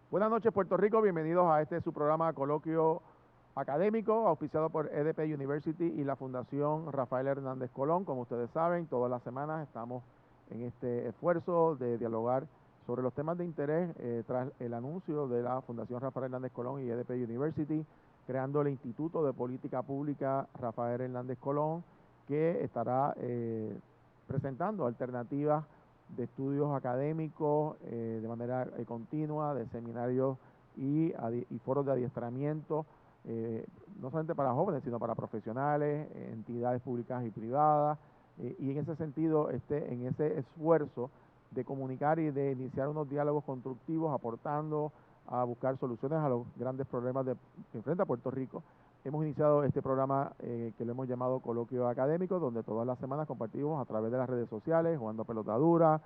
Buenas noches, Puerto Rico. Bienvenidos a su programa Coloquio Académico, auspiciado por EDP University y la Fundación Rafael Hernández Colón. Como ustedes saben, todas las semanas estamos en este esfuerzo de dialogar sobre los temas de interés tras el anuncio de la Fundación Rafael Hernández Colón y EDP University, creando el Instituto de Política Pública Rafael Hernández Colón, que estará presentando alternativas de estudios académicos de manera continua, de seminarios y foros de adiestramiento, no solamente para jóvenes, sino para profesionales, entidades públicas y privadas, y en ese sentido, en ese esfuerzo de comunicar y de iniciar unos diálogos constructivos, aportando a buscar soluciones a los grandes problemas que enfrenta Puerto Rico. Hemos iniciado este programa que lo hemos llamado Coloquio Académico, donde todas las semanas compartimos a través de las redes sociales, Jugando Pelotadura,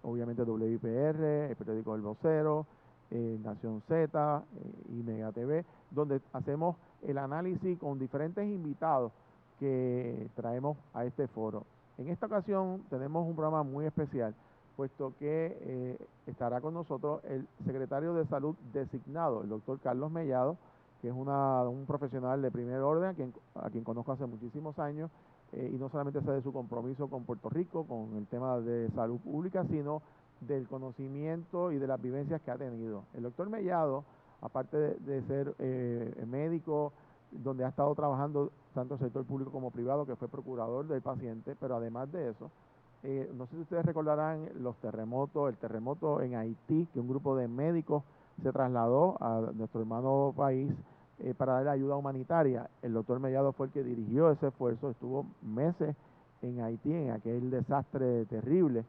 obviamente WIPR, el periódico El Vocero, Nación Z y Mega TV, donde hacemos el análisis con diferentes invitados que traemos a este foro. En esta ocasión tenemos un programa muy especial, puesto que estará con nosotros el secretario de Salud designado, el doctor Carlos Mellado, que es un profesional de primer orden, a quien conozco hace muchísimos años, y no solamente sé de su compromiso con Puerto Rico, con el tema de salud pública, sino del conocimiento y de las vivencias que ha tenido. El doctor Mellado, aparte de ser médico, donde ha estado trabajando tanto en el sector público como privado, que fue procurador del paciente, pero además de eso, no sé si ustedes recordarán el terremoto en Haití, que un grupo de médicos se trasladó a nuestro hermano país para dar ayuda humanitaria. El doctor Mellado fue el que dirigió ese esfuerzo, estuvo meses en Haití, en aquel desastre terrible,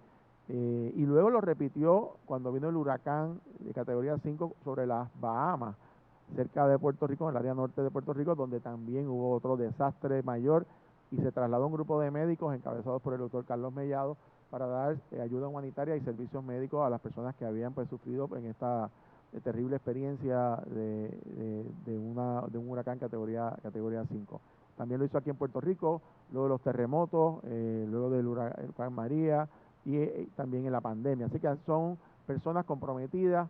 y luego lo repitió cuando vino el huracán de categoría 5 sobre las Bahamas, cerca de Puerto Rico, en el área norte de Puerto Rico, donde también hubo otro desastre mayor, y se trasladó un grupo de médicos encabezados por el doctor Carlos Mellado para dar ayuda humanitaria y servicios médicos a las personas que habían sufrido en esta terrible experiencia de un huracán categoría 5. También lo hizo aquí en Puerto Rico, luego de los terremotos, luego del huracán María y también en la pandemia. Así que son personas comprometidas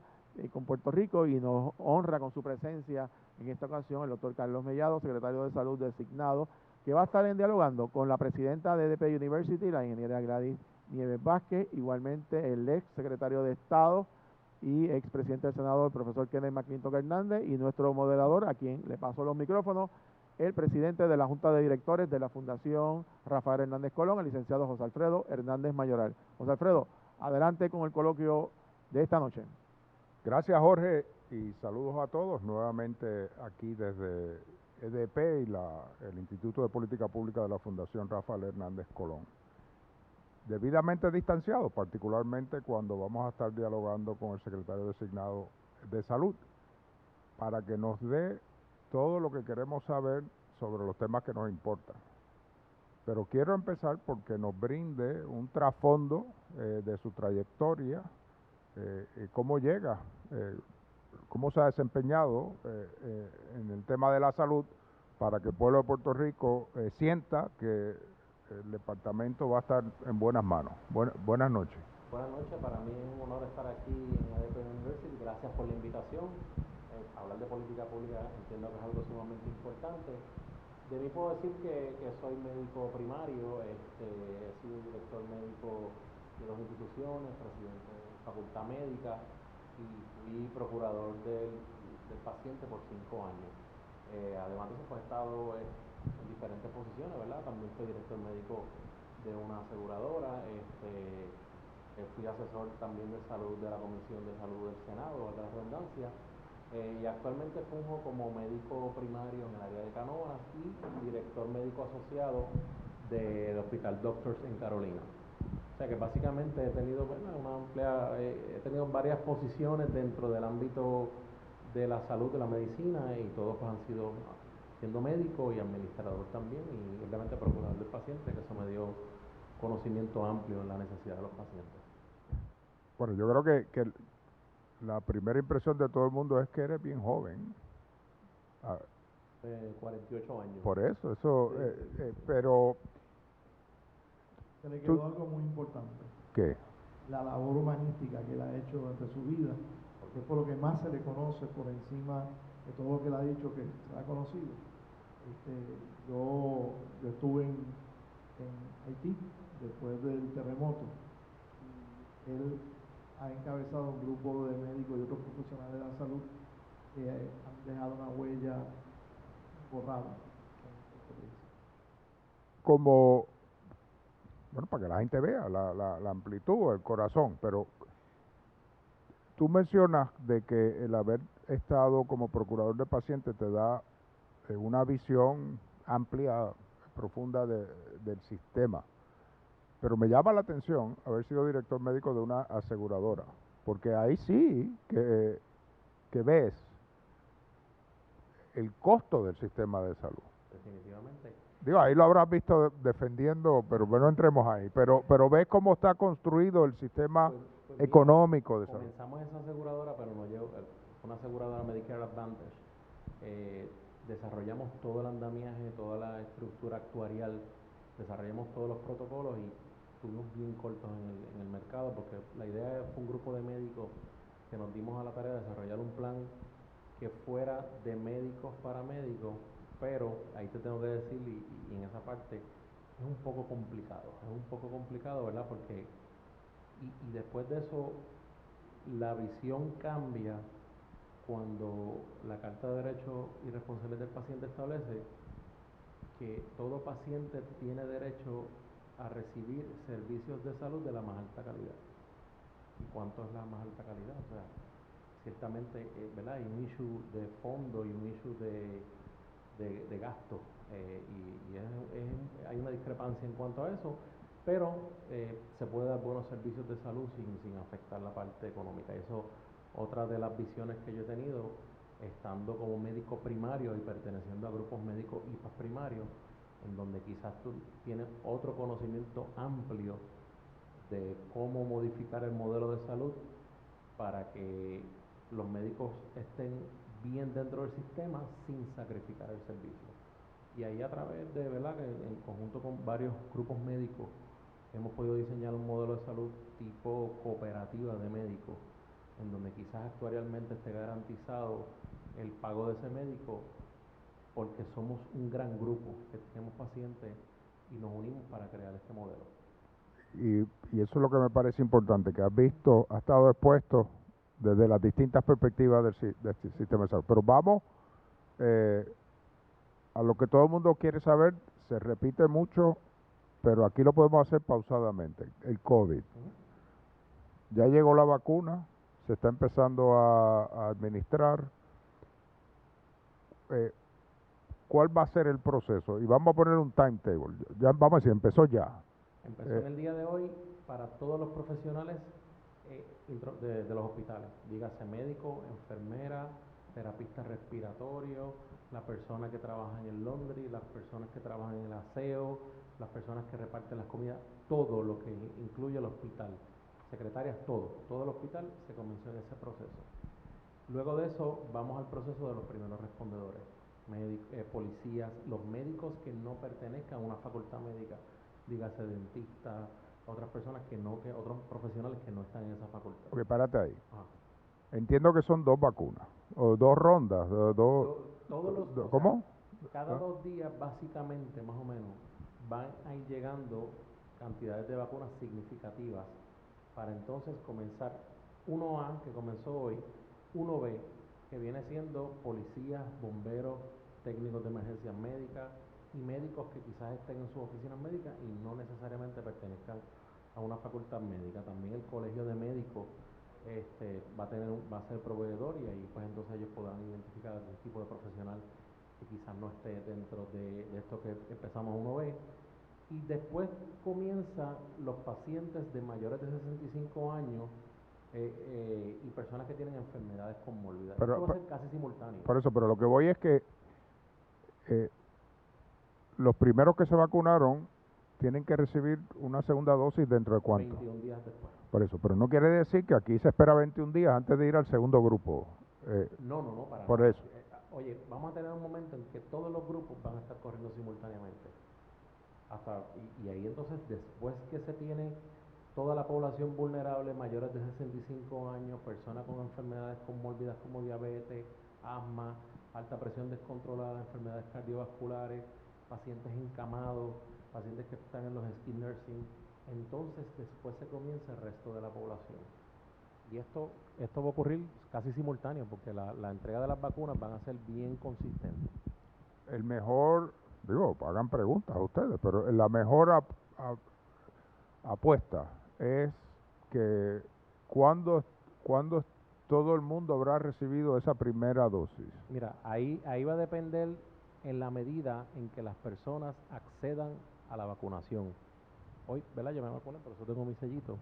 con Puerto Rico, y nos honra con su presencia en esta ocasión el doctor Carlos Mellado, secretario de Salud designado, que va a estar dialogando con la presidenta de EDP University, la ingeniera Gladys Nieves Vázquez, igualmente el ex secretario de Estado y expresidente del Senado, el profesor Kenneth McClintock Hernández, y nuestro moderador, a quien le paso los micrófonos, el presidente de la Junta de Directores de la Fundación Rafael Hernández Colón, el licenciado José Alfredo Hernández Mayoral. José Alfredo, adelante con el coloquio de esta noche. Gracias, Jorge, y saludos a todos nuevamente aquí desde EDP y el Instituto de Política Pública de la Fundación Rafael Hernández Colón. Debidamente distanciados, particularmente cuando vamos a estar dialogando con el secretario designado de Salud, para que nos dé todo lo que queremos saber sobre los temas que nos importan. Pero quiero empezar porque nos brinde un trasfondo de su trayectoria, cómo llega, cómo se ha desempeñado en el tema de la salud, para que el pueblo de Puerto Rico sienta que el departamento va a estar en buenas manos. Buenas noches. Buenas noches, para mí es un honor estar aquí en EDP University. Gracias por la invitación. Hablar de política pública entiendo que es algo sumamente importante. De mí puedo decir que soy médico primario, he sido director médico de dos instituciones, presidente de facultad médica, y fui procurador del paciente por 5 años. Además de eso, pues he estado en diferentes posiciones, ¿verdad? También fui director médico de una aseguradora, fui asesor también de salud de la Comisión de Salud del Senado, de la redundancia, y actualmente funjo como médico primario en el área de Canoas y director médico asociado del Hospital Doctors en Carolina. O sea que básicamente he tenido he tenido varias posiciones dentro del ámbito de la salud, de la medicina, y todos pues han sido siendo médico y administrador también, y obviamente procurador del paciente, que eso me dio conocimiento amplio en la necesidad de los pacientes. Bueno, yo creo que la primera impresión de todo el mundo es que eres bien joven. 48 años. Por eso, Sí. pero... Se le quedó algo muy importante. ¿Qué? La labor humanística que él ha hecho durante su vida, que es por lo que más se le conoce por encima de todo lo que él ha dicho que se ha conocido. Yo estuve en Haití después del terremoto y él ha encabezado un grupo de médicos y otros profesionales de la salud que han dejado una huella borrada en este país. Como, bueno, para que la gente vea la amplitud, el corazón, pero tú mencionas de que el haber estado como procurador de pacientes te da una visión amplia, profunda del sistema. Pero me llama la atención haber sido director médico de una aseguradora, porque ahí sí que ves el costo del sistema de salud. Definitivamente. Digo, ahí lo habrás visto defendiendo, pero bueno, no entremos ahí. Pero ves cómo está construido el sistema Mira, económico de salud. comenzamos esa aseguradora, pero no llegó, una aseguradora Medicare Advantage. Desarrollamos todo el andamiaje, toda la estructura actuarial, desarrollamos todos los protocolos y estuvimos bien cortos en el mercado porque la idea fue un grupo de médicos que nos dimos a la tarea de desarrollar un plan que fuera de médicos para médicos, pero ahí te tengo que decir, y en esa parte es un poco complicado, ¿verdad? Porque, y después de eso, la visión cambia cuando la Carta de Derechos y Responsabilidades del Paciente establece que todo paciente tiene derecho a recibir servicios de salud de la más alta calidad. ¿Y cuánto es la más alta calidad? O sea, ciertamente, ¿verdad? Hay un issue de fondo y un issue de gasto, hay una discrepancia en cuanto a eso, pero se puede dar buenos servicios de salud sin afectar la parte económica. Eso, otra de las visiones que yo he tenido, estando como médico primario y perteneciendo a grupos médicos IPAS primarios, en donde quizás tú tienes otro conocimiento amplio de cómo modificar el modelo de salud para que los médicos estén bien dentro del sistema sin sacrificar el servicio. Y ahí a través de, ¿verdad?, que en conjunto con varios grupos médicos hemos podido diseñar un modelo de salud tipo cooperativa de médicos, en donde quizás actuarialmente esté garantizado el pago de ese médico, porque somos un gran grupo que tenemos pacientes y nos unimos para crear este modelo. Y eso es lo que me parece importante, que has visto, has estado expuesto desde las distintas perspectivas del sistema de salud. Pero vamos a lo que todo el mundo quiere saber, se repite mucho, pero aquí lo podemos hacer pausadamente. El COVID. Ya llegó la vacuna, se está empezando a administrar. ¿Cuál va a ser el proceso? Y vamos a poner un timetable. Ya vamos a decir, empezó ya. Empezó en el día de hoy para todos los profesionales de los hospitales, dígase médico, enfermera, terapista respiratorio, la persona que trabaja en el laundry, las personas que trabajan en el aseo, las personas que reparten las comidas, todo lo que incluye el hospital, secretarias, todo el hospital se comenzó en ese proceso. Luego de eso vamos al proceso de los primeros respondedores, policías, los médicos que no pertenezcan a una facultad médica, dígase dentistas, otras personas otros profesionales que no están en esa facultad. Ok, párate ahí. Ajá. Entiendo que son 2 vacunas, o 2 rondas, ¿cómo? Cada 2 días, básicamente, más o menos, van a ir llegando cantidades de vacunas significativas para entonces comenzar 1A, que comenzó hoy, 1B, que viene siendo policías, bomberos, técnicos de emergencias médicas y médicos que quizás estén en sus oficinas médicas y no necesariamente pertenezcan a una facultad médica. También el colegio de médicos va a ser proveedor y ahí pues entonces ellos podrán identificar algún tipo de profesional que quizás no esté dentro de esto que empezamos 1B. Y después comienzan los pacientes de mayores de 65 años y personas que tienen enfermedades conmórbidas. Esto va a ser casi simultáneo. Por eso, pero lo que voy es que los primeros que se vacunaron tienen que recibir una segunda dosis dentro de ¿cuánto? 21 días después. Por eso, pero no quiere decir que aquí se espera 21 días antes de ir al segundo grupo. No, para por nada. Eso. Oye, vamos a tener un momento en que todos los grupos van a estar corriendo simultáneamente. Y ahí entonces, después que se tiene toda la población vulnerable, mayores de 65 años, personas con enfermedades comórbidas como diabetes, asma, alta presión descontrolada, enfermedades cardiovasculares, pacientes encamados, pacientes que están en los skilled nursing. Entonces después se comienza el resto de la población. Y esto va a ocurrir casi simultáneo porque la entrega de las vacunas van a ser bien consistentes. El mejor, digo, hagan preguntas a ustedes, pero la mejor apuesta es que cuando todo el mundo habrá recibido esa primera dosis. Mira, ahí va a depender en la medida en que las personas accedan a la vacunación. Hoy, ¿verdad? Yo me vacuné, por eso tengo mi sellito.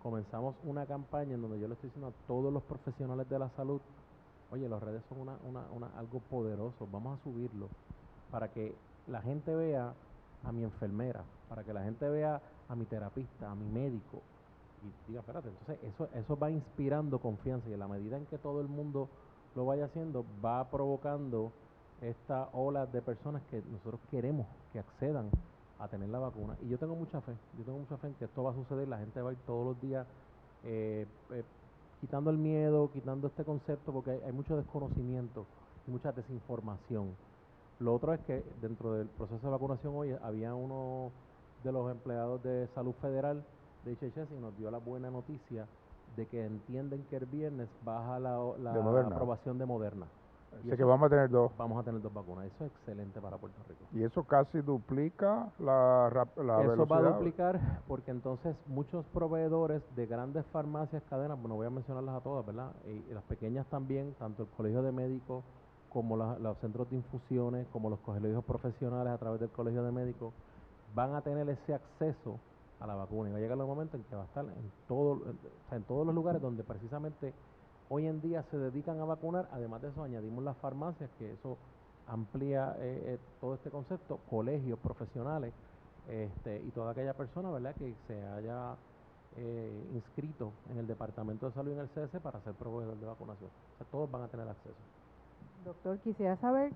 Comenzamos una campaña en donde yo le estoy diciendo a todos los profesionales de la salud, oye, las redes son algo poderoso, vamos a subirlo para que la gente vea a mi enfermera, para que la gente vea a mi terapista, a mi médico, y diga, espérate, entonces eso va inspirando confianza, y en la medida en que todo el mundo lo vaya haciendo, va provocando esta ola de personas que nosotros queremos que accedan a tener la vacuna. Y yo tengo mucha fe en que esto va a suceder, la gente va a ir todos los días quitando el miedo, quitando este concepto, porque hay mucho desconocimiento y mucha desinformación. Lo otro es que dentro del proceso de vacunación hoy había uno de los empleados de salud federal de HHS y nos dio la buena noticia de que entienden que el viernes baja la aprobación de Moderna. Así que vamos a tener dos. Vamos a tener dos vacunas. Eso es excelente para Puerto Rico. Y eso casi duplica la velocidad. Eso va a duplicar porque entonces muchos proveedores de grandes farmacias, cadenas, bueno, voy a mencionarlas a todas, ¿verdad? Y las pequeñas también, tanto el Colegio de Médicos como los centros de infusiones, como los colegios profesionales a través del Colegio de Médicos, van a tener ese acceso a la vacuna. Y va a llegar el momento en que va a estar en todos los lugares donde precisamente hoy en día se dedican a vacunar. Además de eso, añadimos las farmacias, que eso amplía todo este concepto, colegios profesionales, y toda aquella persona, ¿verdad?, que se haya inscrito en el Departamento de Salud y en el CDC para ser proveedor de vacunación. O sea, todos van a tener acceso. Doctor, quisiera saber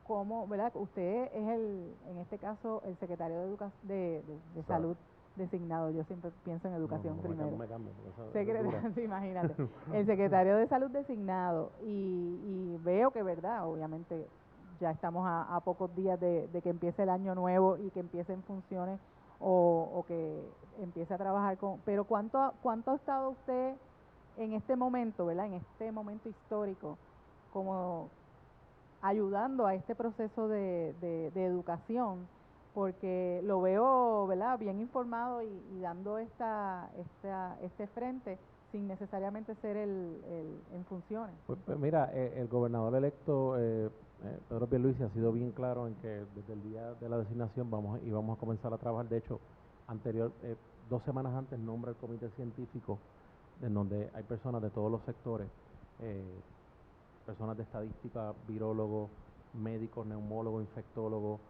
cómo, ¿verdad? Usted es en este caso, el secretario de Salud designado. Yo siempre pienso en educación primero. No me cambio. Sí, imagínate. El secretario de Salud designado. Y veo que, ¿verdad? Obviamente ya estamos a pocos días de que empiece el año nuevo y que empiece en funciones o que empiece a trabajar con... Pero ¿cuánto ha estado usted en este momento, ¿verdad? En este momento histórico, como ayudando a este proceso de educación? Porque lo veo, ¿verdad?, bien informado y dando este frente sin necesariamente ser en funciones. Pues mira, el gobernador electo, Pedro Pierluisi, ha sido bien claro en que desde el día de la designación vamos a comenzar a trabajar. De hecho, 2 semanas antes nombra el comité científico, en donde hay personas de todos los sectores, personas de estadística, virólogos, médicos, neumólogos, infectólogos,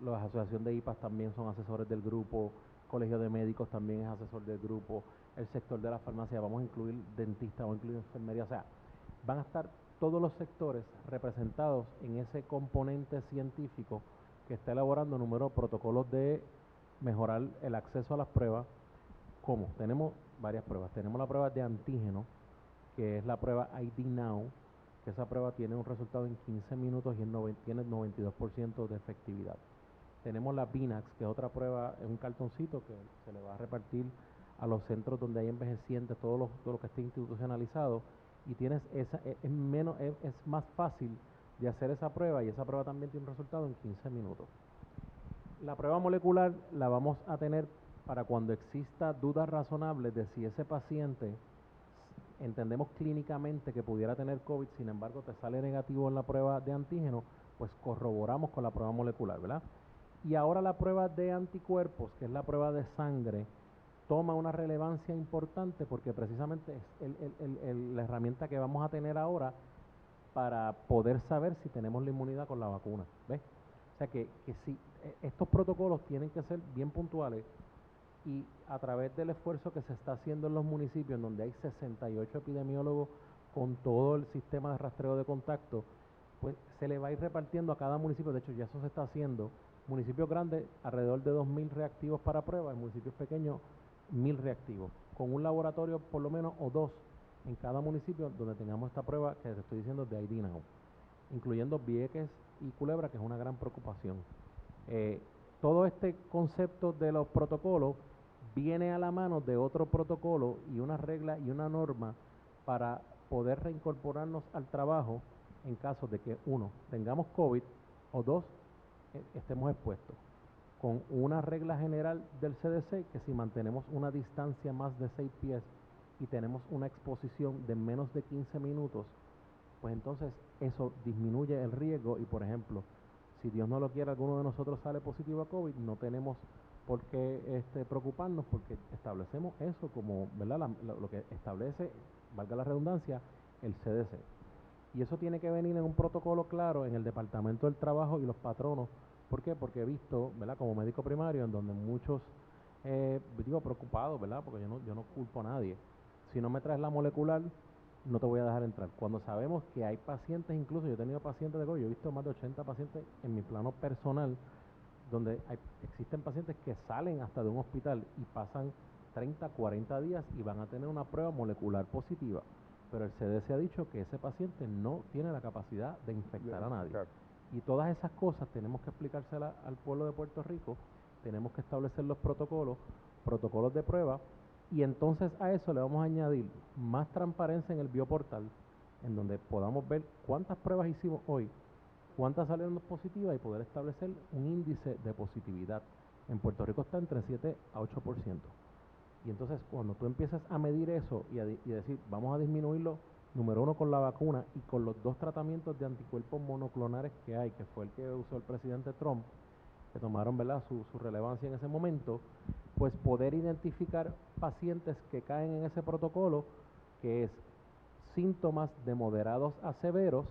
la asociación de IPAS también son asesores del grupo, Colegio de Médicos también es asesor del grupo, el sector de la farmacia, vamos a incluir dentistas, vamos a incluir enfermería, o sea, van a estar todos los sectores representados en ese componente científico que está elaborando números protocolos de mejorar el acceso a las pruebas. ¿Cómo? Tenemos varias pruebas. Tenemos la prueba de antígeno, que es la prueba ID Now, que esa prueba tiene un resultado en 15 minutos y tiene 92% de efectividad. Tenemos la BINAX, que es otra prueba, es un cartoncito que se le va a repartir a los centros donde hay envejecientes, todo lo que esté institucionalizado, y tienes es más fácil de hacer esa prueba, y esa prueba también tiene un resultado en 15 minutos. La prueba molecular la vamos a tener para cuando exista dudas razonables de si ese paciente entendemos clínicamente que pudiera tener COVID, sin embargo te sale negativo en la prueba de antígeno, pues corroboramos con la prueba molecular, ¿verdad? Y ahora la prueba de anticuerpos, que es la prueba de sangre, toma una relevancia importante porque precisamente es la herramienta que vamos a tener ahora para poder saber si tenemos la inmunidad con la vacuna, ¿ves? O sea que si estos protocolos tienen que ser bien puntuales, y a través del esfuerzo que se está haciendo en los municipios, donde hay 68 epidemiólogos con todo el sistema de rastreo de contacto, pues se le va a ir repartiendo a cada municipio. De hecho, ya eso se está haciendo, Municipios grandes, alrededor de 2.000 reactivos para pruebas, en municipios pequeños, 1.000 reactivos, con un laboratorio por lo menos o 2 en cada municipio donde tengamos esta prueba que te estoy diciendo de ID Now, incluyendo Vieques y Culebra, que es una gran preocupación. Todo este concepto de los protocolos viene a la mano de otro protocolo y una regla y una norma para poder reincorporarnos al trabajo en caso de que, 1, tengamos COVID, o 2, estemos expuestos, con una regla general del CDC que si mantenemos una distancia más de 6 pies y tenemos una exposición de menos de 15 minutos, pues entonces eso disminuye el riesgo y, por ejemplo, si Dios no lo quiere, alguno de nosotros sale positivo a COVID, no tenemos por qué preocuparnos, porque establecemos eso como, ¿verdad? Lo que establece, valga la redundancia, el CDC. Y eso tiene que venir en un protocolo claro en el Departamento del Trabajo y los patronos. ¿Por qué? Porque he visto, ¿verdad?, como médico primario, en donde muchos, digo, preocupados, ¿verdad?, porque yo no culpo a nadie. Si no me traes la molecular, no te voy a dejar entrar. Cuando sabemos que hay pacientes, incluso yo he tenido pacientes de COVID, yo he visto más de 80 pacientes en mi plano personal, donde existen pacientes que salen hasta de un hospital y pasan 30, 40 días y van a tener una prueba molecular positiva. Pero el CDC ha dicho que ese paciente no tiene la capacidad de infectar a nadie. Y todas esas cosas tenemos que explicárselas al pueblo de Puerto Rico, tenemos que establecer los protocolos de prueba, y entonces a eso le vamos a añadir más transparencia en el bioportal, en donde podamos ver cuántas pruebas hicimos hoy, cuántas salieron positivas y poder establecer un índice de positividad. En Puerto Rico está entre 7 a 8%. Y entonces cuando tú empiezas a medir eso y decir, vamos a disminuirlo, número 1 con la vacuna y con los 2 tratamientos de anticuerpos monoclonales que hay, que fue el que usó el presidente Trump, que tomaron, ¿verdad?, su relevancia en ese momento, pues poder identificar pacientes que caen en ese protocolo, que es síntomas de moderados a severos,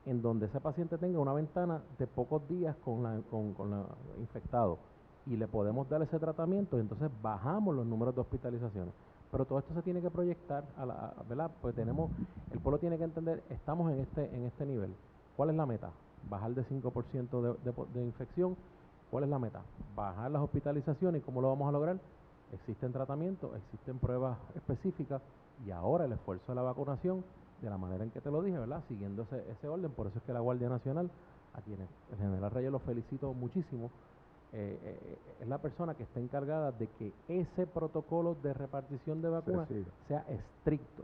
en donde ese paciente tenga una ventana de pocos días con la infectado, y le podemos dar ese tratamiento y entonces bajamos los números de hospitalizaciones. Pero todo esto se tiene que proyectar, ¿verdad? Pues el pueblo tiene que entender, estamos en este nivel. ¿Cuál es la meta? Bajar de 5% de infección. ¿Cuál es la meta? Bajar las hospitalizaciones. ¿Y cómo lo vamos a lograr? Existen tratamientos, existen pruebas específicas, y ahora el esfuerzo de la vacunación, de la manera en que te lo dije, ¿verdad?, siguiendo ese orden. Por eso es que la Guardia Nacional, a quienes el general Reyes lo felicito muchísimo, es la persona que está encargada de que ese protocolo de repartición de vacunas sea estricto,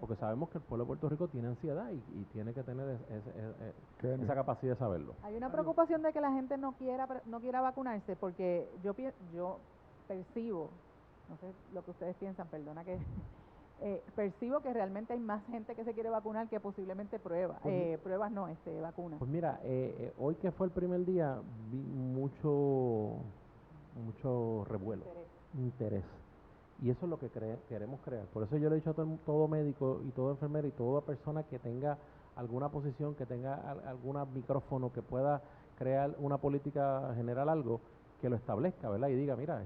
porque sabemos que el pueblo de Puerto Rico tiene ansiedad y tiene que tener esa capacidad de saberlo. Hay una preocupación de que la gente no quiera vacunarse, porque yo percibo, no sé lo que ustedes piensan, perdona que percibo que realmente hay más gente que se quiere vacunar que posiblemente vacunas. Pues mira, hoy que fue el primer día, vi mucho revuelo, interés. Y eso es lo que queremos crear. Por eso yo le he dicho a todo médico y todo enfermero y toda persona que tenga alguna posición, que tenga algún micrófono, que pueda crear una política general, algo, que lo establezca, ¿verdad? Y diga, mira,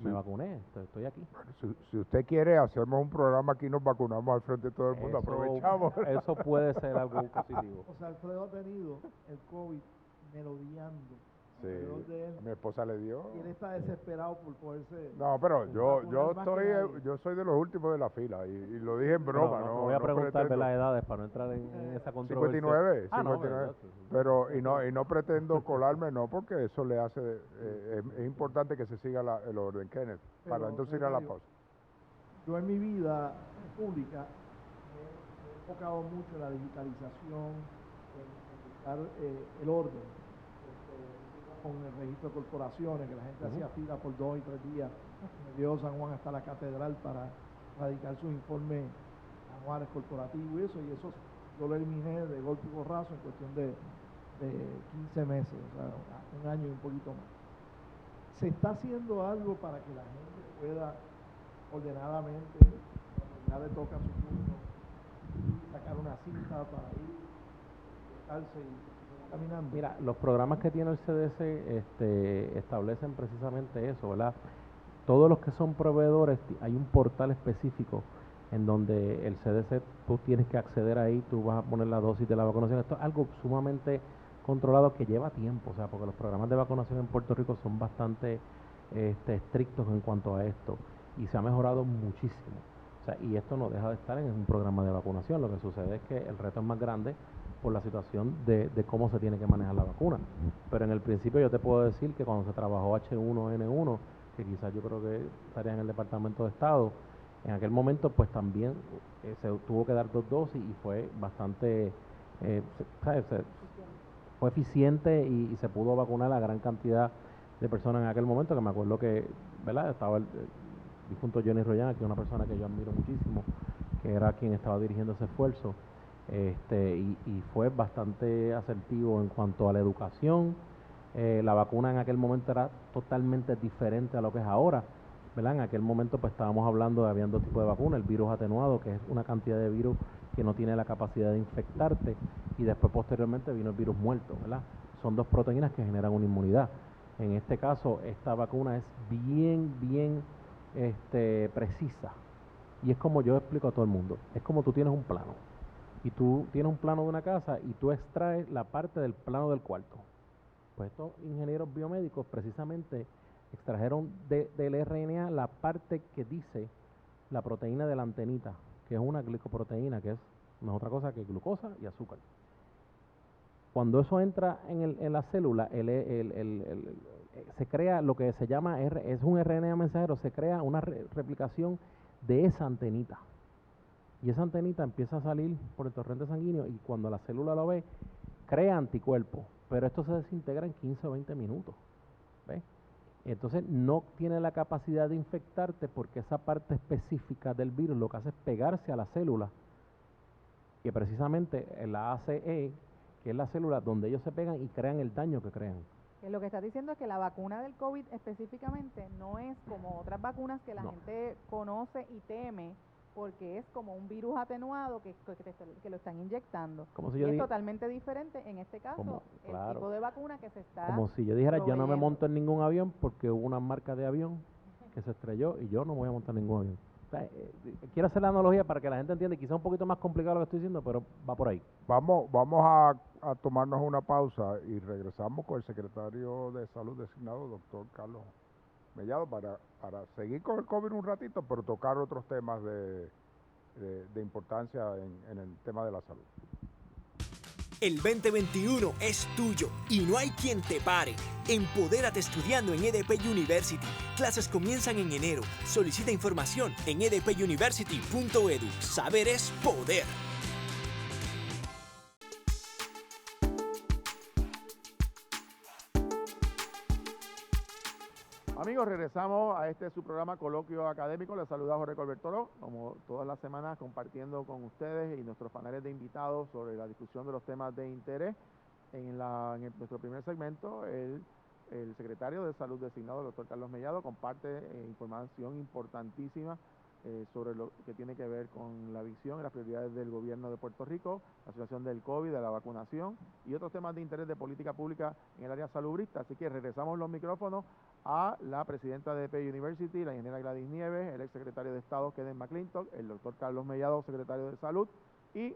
me vacuné, estoy aquí. Bueno, si usted quiere, hacemos un programa aquí, nos vacunamos al frente de todo el mundo, aprovechamos. Eso puede ser algo positivo. O sea, Alfredo ha tenido el COVID merodeando alrededor de él. A mi esposa le dio. Y él está desesperado por poderse. No, pero yo soy de los últimos de la fila y lo dije en broma, no voy a preguntar de las edades para no entrar en esa controversia. 59. Pero y no pretendo colarme, no, porque eso le hace es importante que se siga el orden, Kenneth, para entonces ir a la pausa. Yo en mi vida pública me he enfocado mucho en la digitalización, en buscar el orden. Con el registro de corporaciones, que la gente hacía fila por 2 y 3 días en el viejo San Juan hasta la catedral para radicar sus informes anuales corporativos y eso yo lo eliminé de golpe y porrazo en cuestión de 15 meses, o sea, un año y un poquito más. ¿Se está haciendo algo para que la gente pueda ordenadamente, cuando ya le toca su turno, sacar una cita para ir, sentarse y caminando? Mira, los programas que tiene el CDC establecen precisamente eso, ¿verdad? Todos los que son proveedores, hay un portal específico en donde el CDC, tú tienes que acceder ahí, tú vas a poner la dosis de la vacunación. Esto es algo sumamente controlado, que lleva tiempo, o sea, porque los programas de vacunación en Puerto Rico son bastante estrictos en cuanto a esto, y se ha mejorado muchísimo. O sea, y esto no deja de estar en un programa de vacunación. Lo que sucede es que el reto es más grande por la situación de cómo se tiene que manejar la vacuna. Pero en el principio yo te puedo decir que cuando se trabajó H1N1, que quizás yo creo que estaría en el Departamento de Estado, en aquel momento pues también se tuvo que dar 2 dosis y fue bastante, ¿sabes? Fue eficiente y se pudo vacunar a gran cantidad de personas en aquel momento, que me acuerdo que, ¿verdad? Estaba el difunto Johnny Royan, que es una persona que yo admiro muchísimo, que era quien estaba dirigiendo ese esfuerzo, y fue bastante asertivo en cuanto a la educación. La vacuna en aquel momento era totalmente diferente a lo que es ahora, ¿verdad? En aquel momento pues estábamos hablando de, habían 2 tipos de vacunas, el virus atenuado, que es una cantidad de virus que no tiene la capacidad de infectarte, y después posteriormente vino el virus muerto, ¿verdad? Son 2 proteínas que generan una inmunidad. En este caso, esta vacuna es bien precisa, y es como yo explico a todo el mundo, es como tú tienes un plano, y tú tienes un plano de una casa y tú extraes la parte del plano del cuarto. Pues estos ingenieros biomédicos precisamente extrajeron del RNA la parte que dice la proteína de la antenita, que es una glicoproteína, que no es otra cosa que glucosa y azúcar. Cuando eso entra en la célula, se crea lo que se llama, es un RNA mensajero, se crea una replicación de esa antenita. Y esa antenita empieza a salir por el torrente sanguíneo, y cuando la célula lo ve, crea anticuerpos, pero esto se desintegra en 15 o 20 minutos. ¿Ves? Entonces no tiene la capacidad de infectarte, porque esa parte específica del virus lo que hace es pegarse a la célula, que precisamente la ACE, que es la célula donde ellos se pegan y crean el daño que crean. Lo que está diciendo es que la vacuna del COVID específicamente no es como otras vacunas que la gente conoce y teme, porque es como un virus atenuado que lo están inyectando. Como si y yo es totalmente diferente, en este caso, claro, el tipo de vacuna que se está como si yo dijera, yo no me proveyendo. monto en ningún avión porque hubo una marca de avión que se estrelló y yo no voy a montar ningún avión. O sea, quiero hacer la analogía para que la gente entienda, quizá un poquito más complicado lo que estoy diciendo, pero va por ahí. Vamos a tomarnos una pausa y regresamos con el secretario de Salud designado, doctor Carlos Mellado, para seguir con el COVID un ratito, pero tocar otros temas de importancia en el tema de la salud. El 2021 es tuyo y no hay quien te pare. Empodérate estudiando en EDP University. Clases comienzan en enero. Solicita información en edpuniversity.edu. Saber es poder. Amigos, regresamos a su programa Coloquio Académico. Les saluda Jorge Colbertolo, como todas las semanas, compartiendo con ustedes y nuestros paneles de invitados sobre la discusión de los temas de interés. En nuestro primer segmento, el secretario de Salud designado, el doctor Carlos Mellado, comparte información importantísima sobre lo que tiene que ver con la visión y las prioridades del gobierno de Puerto Rico, la situación del COVID, de la vacunación y otros temas de interés de política pública en el área salubrista. Así que regresamos los micrófonos a la presidenta de EDP University, la ingeniera Gladys Nieves, el exsecretario de Estado Kenneth McClintock, el doctor Carlos Mellado, secretario de Salud, y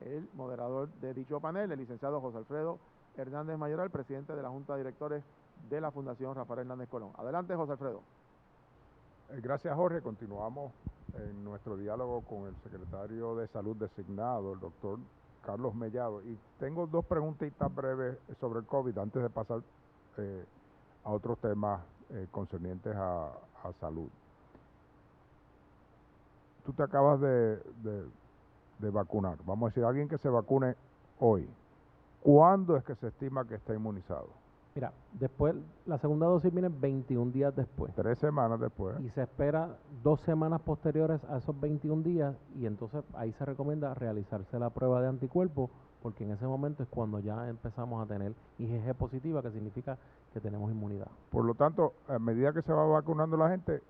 el moderador de dicho panel, el licenciado José Alfredo Hernández Mayoral, presidente de la Junta de Directores de la Fundación Rafael Hernández Colón. Adelante, José Alfredo. Gracias, Jorge. Continuamos en nuestro diálogo con el secretario de Salud designado, el doctor Carlos Mellado. Y tengo 2 preguntitas breves sobre el COVID antes de pasar a otros temas concernientes a salud. Tú te acabas de vacunar. Vamos a decir, alguien que se vacune hoy, ¿cuándo es que se estima que está inmunizado? Mira, después, la segunda dosis viene 21 días después. 3 semanas después. Y se espera 2 semanas posteriores a esos 21 días, y entonces ahí se recomienda realizarse la prueba de anticuerpos, porque en ese momento es cuando ya empezamos a tener IgG positiva, que significa que tenemos inmunidad. Por lo tanto, a medida que se va vacunando la gente,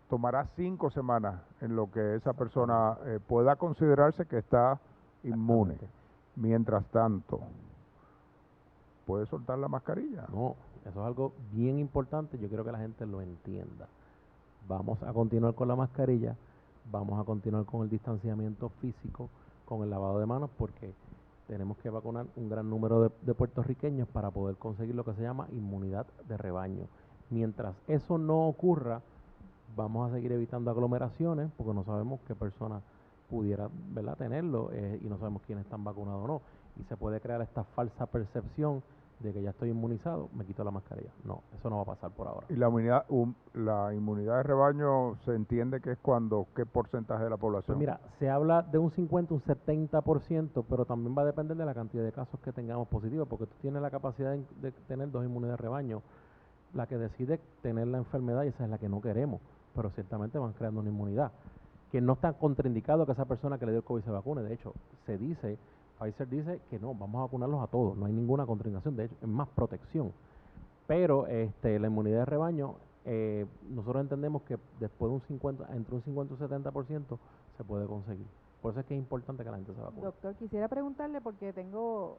tomará 5 semanas en lo que esa persona pueda considerarse que está inmune. Mientras tanto, ¿puede soltar la mascarilla? No, eso es algo bien importante, yo quiero que la gente lo entienda. Vamos a continuar con la mascarilla, vamos a continuar con el distanciamiento físico, con el lavado de manos, porque tenemos que vacunar un gran número de puertorriqueños para poder conseguir lo que se llama inmunidad de rebaño. Mientras eso no ocurra, vamos a seguir evitando aglomeraciones porque no sabemos qué persona pudiera, ¿verdad?, tenerlo y no sabemos quiénes están vacunados o no. Y se puede crear esta falsa percepción de que ya estoy inmunizado, me quito la mascarilla. No, eso no va a pasar por ahora. ¿Y la inmunidad de rebaño se entiende que es cuando, qué porcentaje de la población? Pues mira, se habla de un 50, un 70%, pero también va a depender de la cantidad de casos que tengamos positivos, porque tú tienes la capacidad de tener 2 inmunidades de rebaño. La que decide tener la enfermedad, y esa es la que no queremos, pero ciertamente van creando una inmunidad, que no está contraindicado que esa persona que le dio el COVID se vacune. De hecho, Pfizer dice que no, vamos a vacunarlos a todos, no hay ninguna contraindicación, de hecho, es más protección. Pero la inmunidad de rebaño, nosotros entendemos que después de entre un 50 y un 70% se puede conseguir. Por eso es que es importante que la gente se vacune. Doctor, quisiera preguntarle porque tengo,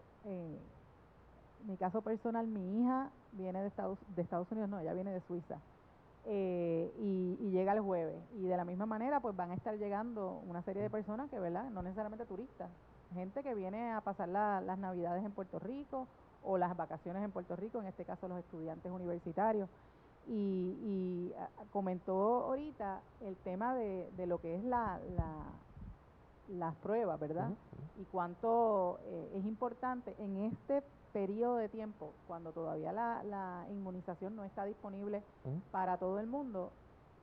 mi caso personal, mi hija viene de Estados Unidos, no, ella viene de Suiza, y llega el jueves. Y de la misma manera, pues van a estar llegando una serie de personas que, ¿verdad?, no necesariamente turistas, gente que viene a pasar las Navidades en Puerto Rico o las vacaciones en Puerto Rico, en este caso los estudiantes universitarios. Y comentó ahorita el tema de lo que es las pruebas, ¿verdad? Y cuánto es importante en este periodo de tiempo, cuando todavía la inmunización no está disponible para todo el mundo,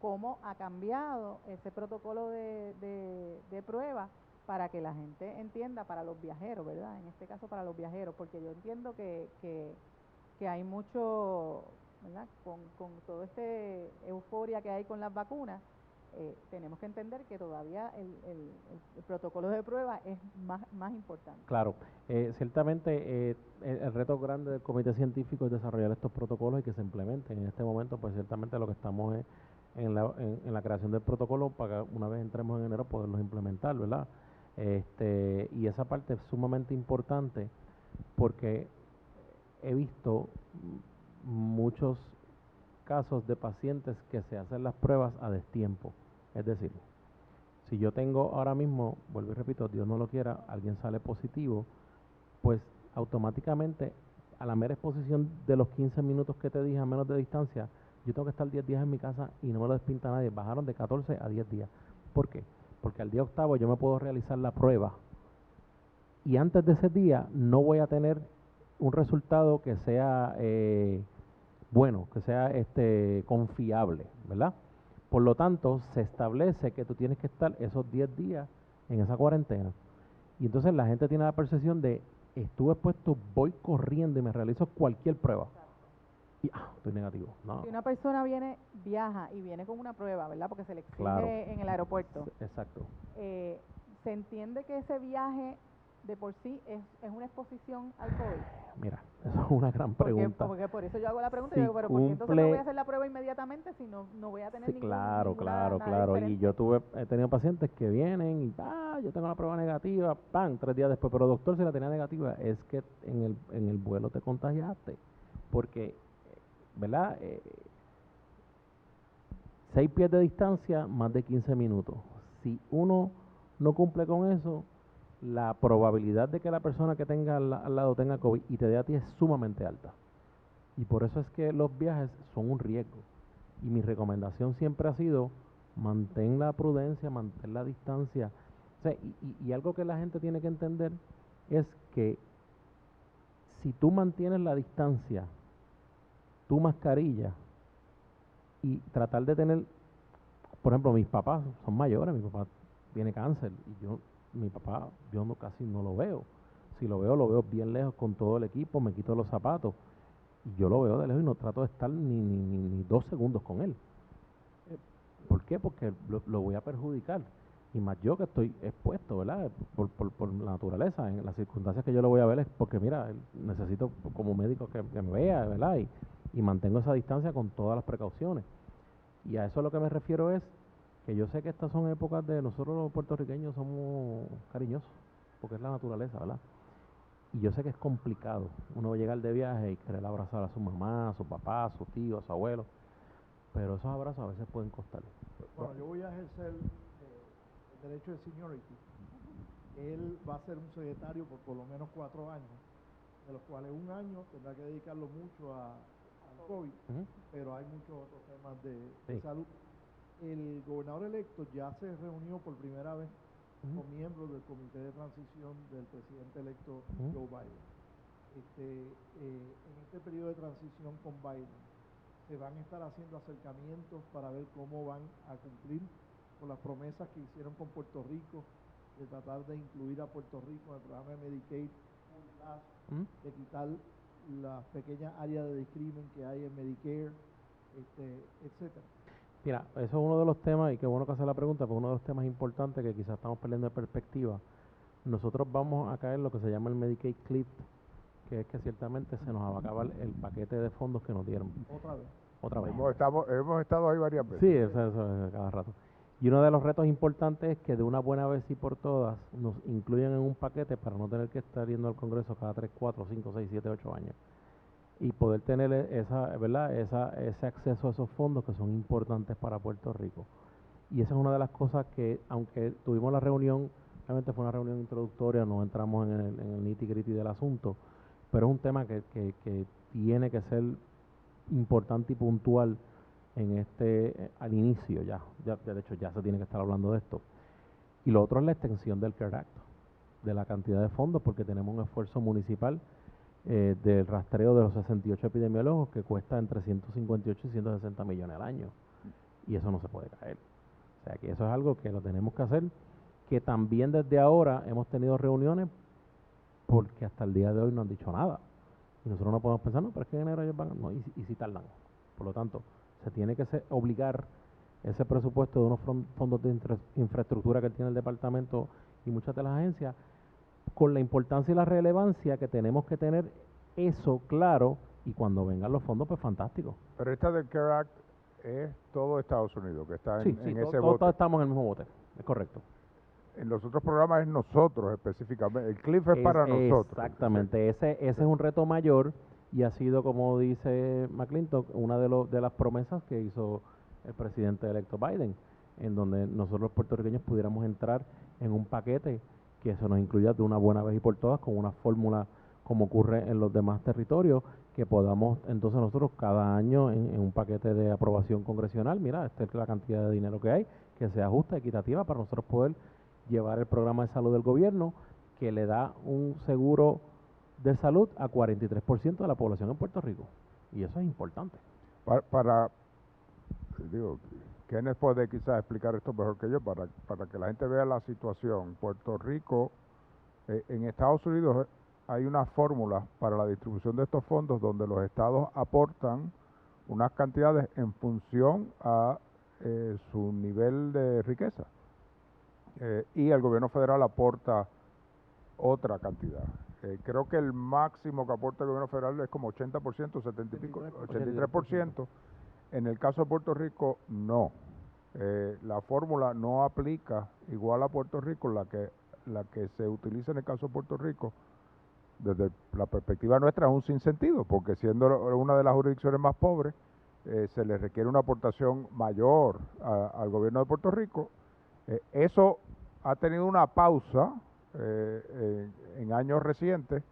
cómo ha cambiado ese protocolo de prueba para que la gente entienda, para los viajeros, ¿verdad? En este caso para los viajeros, porque yo entiendo que hay mucho, ¿verdad?, con todo este euforia que hay con las vacunas, tenemos que entender que todavía el protocolo de prueba es más importante. Claro, ciertamente el reto grande del comité científico es desarrollar estos protocolos y que se implementen. En este momento, pues ciertamente lo que estamos es en la creación del protocolo para que una vez entremos en enero poderlos implementar, ¿verdad? Y esa parte es sumamente importante porque he visto muchos casos de pacientes que se hacen las pruebas a destiempo. Es decir, si yo tengo ahora mismo, vuelvo y repito, Dios no lo quiera, alguien sale positivo, pues automáticamente a la mera exposición de los 15 minutos que te dije a menos de distancia, yo tengo que estar 10 días en mi casa y no me lo despinta nadie. Bajaron de 14 a 10 días. ¿Por qué? Porque al día octavo yo me puedo realizar la prueba y antes de ese día no voy a tener un resultado que sea bueno, que sea confiable, ¿verdad? Por lo tanto, se establece que tú tienes que estar esos 10 días en esa cuarentena. Y entonces la gente tiene la percepción de, estuve expuesto, voy corriendo y me realizo cualquier prueba. Y, estoy negativo. No. Si una persona viaja y viene con una prueba, ¿verdad?, porque se le exige en el aeropuerto. Exacto. ¿Se entiende que ese viaje de por sí es una exposición al COVID? Mira, eso es una gran pregunta. Porque por eso yo hago la pregunta, si y digo, pero ¿por qué entonces no voy a hacer la prueba inmediatamente si no voy a tener Claro. nada Y yo he tenido pacientes que vienen y, yo tengo la prueba negativa, 3 días después, pero doctor, si la tenía negativa, es que en el vuelo te contagiaste, porque, ¿verdad? 6 pies de distancia, más de 15 minutos. Si uno no cumple con eso, la probabilidad de que la persona que tenga al lado tenga COVID y te dé a ti es sumamente alta. Y por eso es que los viajes son un riesgo. Y mi recomendación siempre ha sido, mantén la prudencia, mantén la distancia. O sea, y algo que la gente tiene que entender es que si tú mantienes la distancia, tu mascarilla, y tratar de tener, por ejemplo, mis papás son mayores, mi papá tiene cáncer y mi papá, casi no lo veo. Si lo veo bien lejos con todo el equipo, me quito los zapatos y yo lo veo de lejos y no trato de estar ni 2 segundos con él. ¿Por qué? Porque lo voy a perjudicar. Y más yo que estoy expuesto, ¿verdad? Por la naturaleza, en las circunstancias que yo lo voy a ver es porque, mira, necesito como médico que me vea, ¿verdad? Y mantengo esa distancia con todas las precauciones. Y a eso lo que me refiero es que yo sé que estas son épocas de nosotros los puertorriqueños somos cariñosos, porque es la naturaleza, ¿verdad? Y yo sé que es complicado uno llegar de viaje y querer abrazar a su mamá, a su papá, a su tío, a su abuelo, pero esos abrazos a veces pueden costar. Bueno, yo voy a ejercer el derecho de seniority Él va a ser un secretario por lo menos 4 años, de los cuales un año tendrá que dedicarlo mucho al COVID, pero hay muchos otros temas de salud. El gobernador electo ya se reunió por primera vez con miembros del comité de transición del presidente electo Joe Biden. En este periodo de transición con Biden se van a estar haciendo acercamientos para ver cómo van a cumplir con las promesas que hicieron con Puerto Rico, de tratar de incluir a Puerto Rico en el programa de Medicaid, de quitar las pequeñas áreas de discrimen que hay en Medicare, etcétera. Mira, eso es uno de los temas, y qué bueno que hace la pregunta, porque uno de los temas importantes que quizás estamos perdiendo de perspectiva. Nosotros vamos a caer en lo que se llama el Medicaid Cliff, que es que ciertamente se nos va a acabar el paquete de fondos que nos dieron. Otra vez. Hemos estado ahí varias veces. Sí, eso cada rato. Y uno de los retos importantes es que de una buena vez y por todas nos incluyan en un paquete para no tener que estar yendo al Congreso cada 3, 4, 5, 6, 7, 8 años. Y poder tener ese acceso a esos fondos que son importantes para Puerto Rico. Y esa es una de las cosas que, aunque tuvimos la reunión, realmente fue una reunión introductoria, no entramos en el nitty-gritty del asunto, pero es un tema que tiene que ser importante y puntual en al inicio de hecho ya se tiene que estar hablando de esto. Y lo otro es la extensión del CARE Act, de la cantidad de fondos, porque tenemos un esfuerzo municipal del rastreo de los 68 epidemiólogos que cuesta entre 158 y 160 millones al año. Y eso no se puede caer. O sea que eso es algo que lo tenemos que hacer, que también desde ahora hemos tenido reuniones porque hasta el día de hoy no han dicho nada. Y nosotros no podemos pensar, no, pero es que en enero ellos van, no, y si tardan. Por lo tanto, se tiene que obligar ese presupuesto de unos fondos de infraestructura que tiene el departamento y muchas de las agencias, con la importancia y la relevancia que tenemos que tener eso claro, y cuando vengan los fondos, pues fantástico. Pero esta del CARE Act es todo Estados Unidos que está en ese bote. Todos estamos en el mismo bote, es correcto. En los otros programas es nosotros específicamente, el CLIF es para nosotros. Exactamente, ese es un reto mayor y ha sido, como dice McClintock, una de las promesas que hizo el presidente electo Biden, en donde nosotros los puertorriqueños pudiéramos entrar en un paquete que se nos incluya de una buena vez y por todas, con una fórmula como ocurre en los demás territorios, que podamos entonces nosotros cada año en un paquete de aprobación congresional, mira, esta es la cantidad de dinero que hay, que sea justa, equitativa, para nosotros poder llevar el programa de salud del gobierno, que le da un seguro de salud a 43% de la población en Puerto Rico. Y eso es importante. Kenneth puede quizás explicar esto mejor que yo, para que la gente vea la situación. Puerto Rico, en Estados Unidos hay una fórmula para la distribución de estos fondos donde los estados aportan unas cantidades en función a su nivel de riqueza. Y el gobierno federal aporta otra cantidad. Creo que el máximo que aporta el gobierno federal es como 80%, 70 y pico, 83%. En el caso de Puerto Rico, no. La fórmula no aplica igual a Puerto Rico, la que se utiliza en el caso de Puerto Rico, desde la perspectiva nuestra, es un sinsentido, porque siendo una de las jurisdicciones más pobres, se le requiere una aportación mayor al gobierno de Puerto Rico. Eso ha tenido una pausa en años recientes,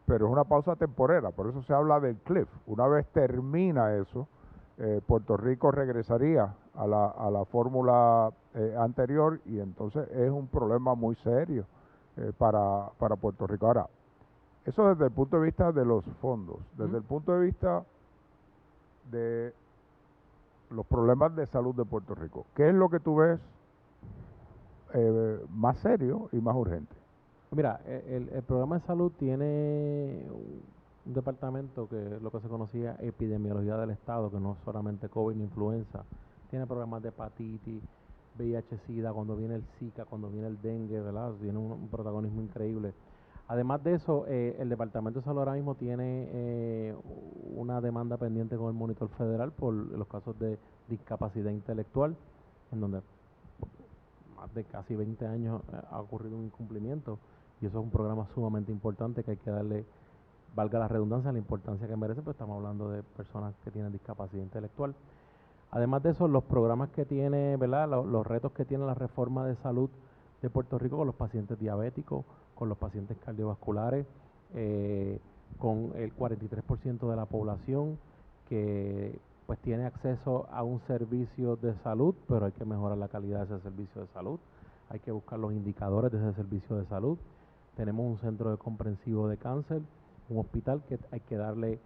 pero es una pausa temporera, por eso se habla del cliff. Una vez termina eso, Puerto Rico regresaría a la fórmula anterior, y entonces es un problema muy serio para Puerto Rico. Ahora, eso desde el punto de vista de los fondos, desde el punto de vista de los problemas de salud de Puerto Rico, ¿qué es lo que tú ves más serio y más urgente? Mira, el programa de salud tiene un departamento que es lo que se conocía epidemiología del Estado, que no es solamente COVID ni influenza, tiene programas de hepatitis, VIH, SIDA, cuando viene el Zika, cuando viene el dengue, ¿verdad? Tiene un protagonismo increíble. Además de eso, el Departamento de Salud ahora mismo tiene una demanda pendiente con el Monitor Federal por los casos de discapacidad intelectual, en donde más de casi 20 años ha ocurrido un incumplimiento, y eso es un programa sumamente importante que hay que darle, valga la redundancia, la importancia que merece, pues estamos hablando de personas que tienen discapacidad intelectual. Además de eso, los programas que tiene, ¿verdad? Los retos que tiene la reforma de salud de Puerto Rico con los pacientes diabéticos, con los pacientes cardiovasculares, con el 43% de la población que pues tiene acceso a un servicio de salud, pero hay que mejorar la calidad de ese servicio de salud, hay que buscar los indicadores de ese servicio de salud. Tenemos un centro de comprensivo de cáncer, un hospital que hay que darle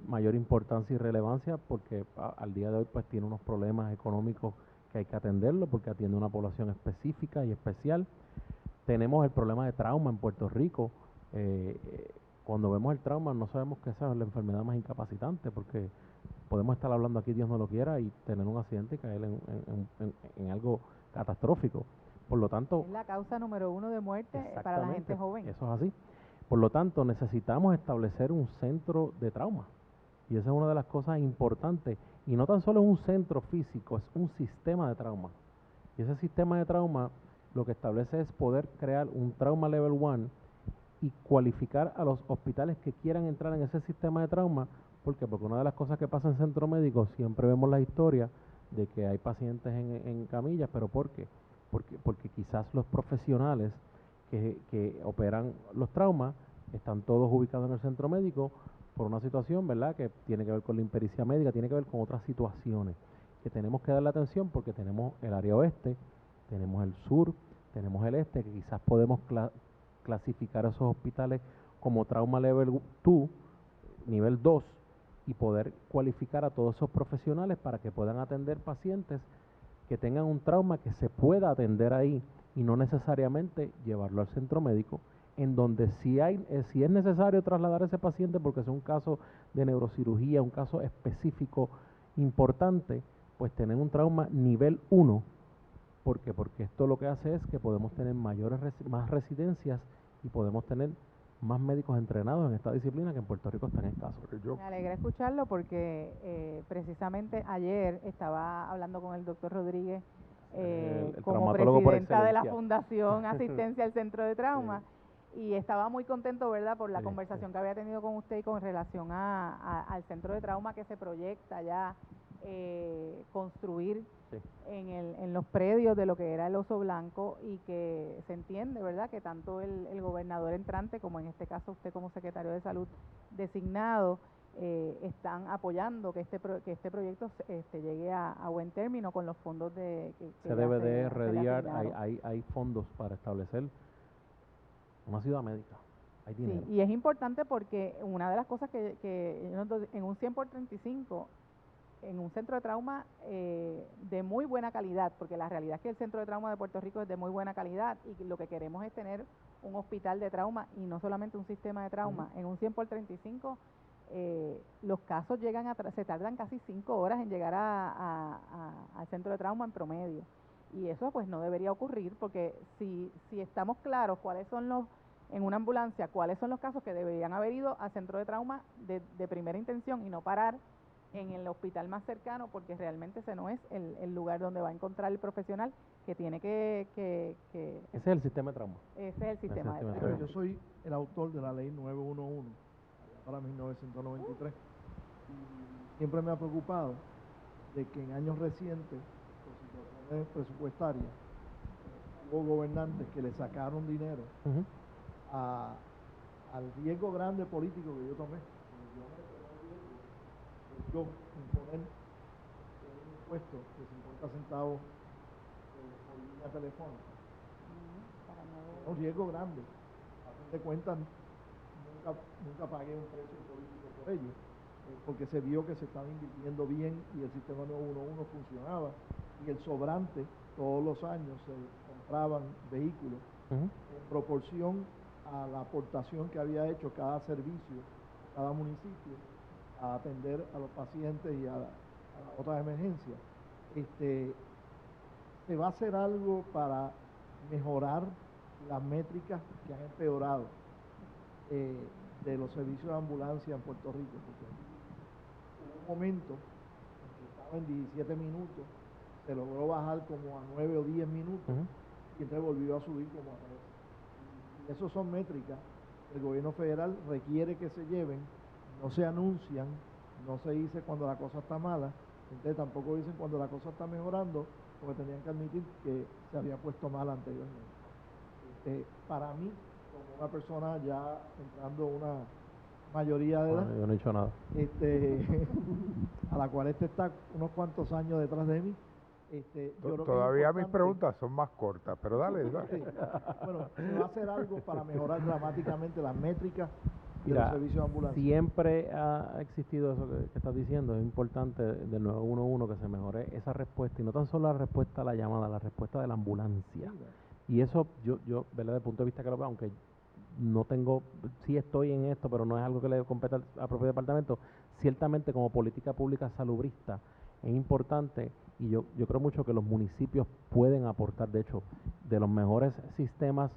mayor importancia y relevancia porque al día de hoy pues tiene unos problemas económicos que hay que atenderlo porque atiende una población específica y especial. Tenemos el problema de trauma en Puerto Rico. Cuando vemos el trauma no sabemos que esa es la enfermedad más incapacitante porque podemos estar hablando aquí, Dios no lo quiera, y tener un accidente y caer en algo catastrófico. Por lo tanto... Es la causa número 1 de muerte para la gente joven. Eso es así. Por lo tanto, necesitamos establecer un centro de trauma. Y esa es una de las cosas importantes. Y no tan solo es un centro físico, es un sistema de trauma. Y ese sistema de trauma lo que establece es poder crear un trauma level 1 y cualificar a los hospitales que quieran entrar en ese sistema de trauma. ¿Por qué? Porque una de las cosas que pasa en centro médico, siempre vemos la historia de que hay pacientes en camillas, pero ¿por qué? Porque quizás los profesionales que operan los traumas están todos ubicados en el centro médico por una situación, ¿verdad?, que tiene que ver con la impericia médica, tiene que ver con otras situaciones que tenemos que darle atención porque tenemos el área oeste, tenemos el sur, tenemos el este, que quizás podemos clasificar esos hospitales como trauma level 2, nivel 2, y poder cualificar a todos esos profesionales para que puedan atender pacientes que tengan un trauma que se pueda atender ahí y no necesariamente llevarlo al centro médico, en donde si es necesario trasladar a ese paciente porque es un caso de neurocirugía, un caso específico importante, pues tener un trauma nivel 1. ¿Por qué? Porque esto lo que hace es que podemos tener más residencias y podemos tener más médicos entrenados en esta disciplina que en Puerto Rico están escasos. Me alegra escucharlo porque precisamente ayer estaba hablando con el doctor Rodríguez el como presidenta de la Fundación Asistencia al Centro de Trauma y estaba muy contento, ¿verdad?, por la conversación que había tenido con usted y con relación al Centro de Trauma que se proyecta ya construir en los predios de lo que era el Oso Blanco y que se entiende, ¿verdad?, que tanto el gobernador entrante como en este caso usted como secretario de Salud designado están apoyando que este proyecto llegue a buen término con los fondos que CDBD, REDIAR, hay fondos para establecer una ciudad médica. Hay dinero. Sí, y es importante porque una de las cosas que en un 100/35 en un centro de trauma de muy buena calidad, porque la realidad es que el centro de trauma de Puerto Rico es de muy buena calidad y lo que queremos es tener un hospital de trauma y no solamente un sistema de trauma. En un 100/35 los casos se tardan casi 5 horas en llegar al centro de trauma en promedio. Y eso pues no debería ocurrir porque si estamos claros cuáles son en una ambulancia, cuáles son los casos que deberían haber ido al centro de trauma de primera intención y no parar en el hospital más cercano, porque realmente ese no es el lugar donde va a encontrar el profesional que tiene que Ese es el sistema de trauma. Ese es el sistema de trauma. Yo soy el autor de la ley 911 para 1993 y siempre me ha preocupado de que en años recientes, por situaciones presupuestarias, hubo gobernantes que le sacaron dinero al riesgo grande político que yo tomé. Yo imponer un impuesto de 50 centavos por línea telefónica. Un riesgo grande. A fin de cuentas, nunca pagué un precio político por ello, porque se vio que se estaba invirtiendo bien y el sistema 911 funcionaba y el sobrante, todos los años se compraban vehículos en proporción a la aportación que había hecho cada servicio, cada municipio, a atender a los pacientes y a otras emergencias. Se va a hacer algo para mejorar las métricas que han empeorado de los servicios de ambulancia en Puerto Rico, porque hubo un momento en que estaba en 17 minutos, se logró bajar como a 9 o 10 minutos y entonces volvió a subir como a 13. Y esas son métricas que el gobierno federal requiere que se lleven, no se anuncian, no se dice cuando la cosa está mala, entonces tampoco dicen cuando la cosa está mejorando, porque tenían que admitir que se había puesto mal anteriormente. Para mí, como una persona ya entrando a una mayoría de edad, Yo no he hecho nada. A la cual está unos cuantos años detrás de mí, yo creo que es Todavía mis importante. preguntas son más cortas, pero dale. Sí. Bueno, se va a hacer algo para mejorar dramáticamente las métricas de Mira, los servicios de ambulancia. siempre ha existido eso que estás diciendo. Es importante del 911 que se mejore esa respuesta, y no tan solo la respuesta a la llamada, la respuesta de la ambulancia. Y eso yo, ¿verdad? Desde el punto de vista que lo veo, aunque no tengo, sí estoy en esto, pero no es algo que le compete al propio departamento, ciertamente como política pública salubrista es importante, y yo creo mucho que los municipios pueden aportar. De hecho, de los mejores sistemas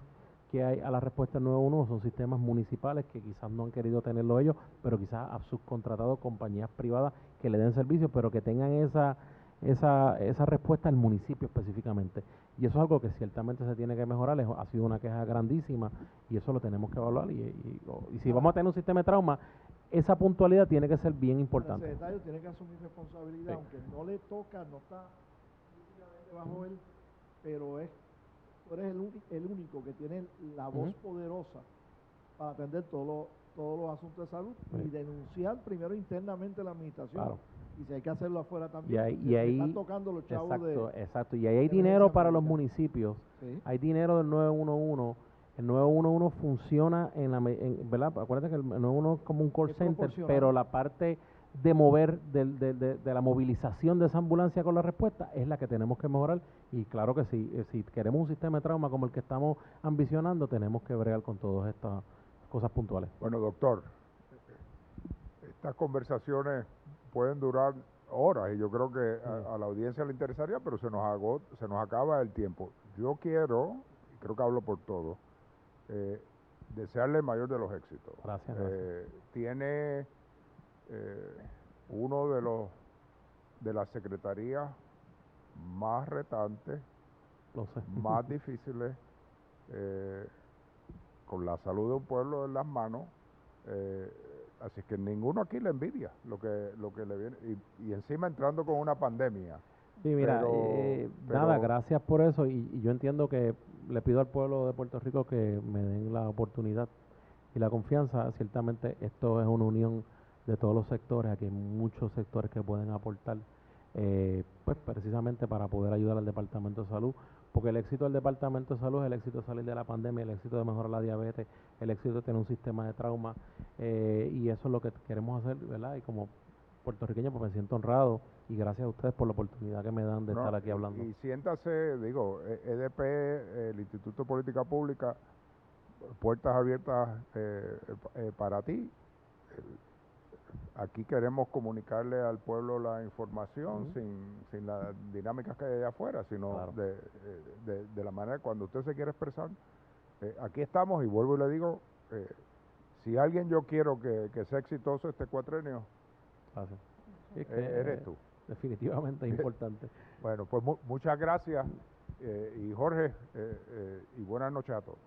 que hay a la respuesta del 911 son sistemas municipales que quizás no han querido tenerlo ellos, pero quizás ha subcontratado compañías privadas que le den servicio, pero que tengan esa respuesta al municipio específicamente. Y eso es algo que ciertamente se tiene que mejorar. Ha sido una queja grandísima y eso lo tenemos que evaluar. Y si vamos a tener un sistema de trauma, esa puntualidad tiene que ser bien importante. El secretario tiene que asumir responsabilidad, Sí. aunque no le toca, no está bajo él, pero tú eres el único que tiene la voz poderosa para atender todos los asuntos de salud y denunciar primero internamente la administración. Claro. Y si hay que hacerlo afuera también, Y ahí están tocando los chavos exacto. Y ahí hay de dinero emergencia para los médica. municipios, Sí. hay dinero del 911. El 911 funciona ¿verdad? Acuérdate que el 911 es como un call Es center, proporcional. pero la parte de mover, de la movilización de esa ambulancia con la respuesta es la que tenemos que mejorar. Y claro que sí, si queremos un sistema de trauma como el que estamos ambicionando, tenemos que bregar con todas estas cosas puntuales. Bueno, doctor, estas conversaciones pueden durar horas y yo creo que a la audiencia le interesaría, pero se nos acaba el tiempo. Yo quiero, y creo que hablo por todos, desearle el mayor de los éxitos. Gracias. Tiene uno de las secretarías más retantes, Lo sé. más difíciles, con la salud de un pueblo en las manos, así que ninguno aquí le envidia lo que le viene, y encima entrando con una pandemia. Sí, mira, nada, pero gracias por eso, y yo entiendo que le pido al pueblo de Puerto Rico que me den la oportunidad y la confianza. Ciertamente esto es una unión de todos los sectores, aquí hay muchos sectores que pueden aportar, pues precisamente para poder ayudar al Departamento de Salud, porque el éxito del Departamento de Salud es el éxito de salir de la pandemia, el éxito de mejorar la diabetes, el éxito de tener un sistema de trauma, y eso es lo que queremos hacer, ¿verdad? Y como puertorriqueño pues me siento honrado, y gracias a ustedes por la oportunidad que me dan de estar aquí hablando. Y siéntase, digo, EDP, el Instituto de Política Pública, puertas abiertas para ti. Aquí queremos comunicarle al pueblo la información sin las dinámicas que hay allá afuera, sino Claro. de la manera cuando usted se quiere expresar. Aquí estamos, y vuelvo y le digo, si alguien yo quiero que sea exitoso este cuatrenio, Gracias. eres tú. Definitivamente es importante. Bueno, pues muchas gracias, y Jorge, y buenas noches a todos.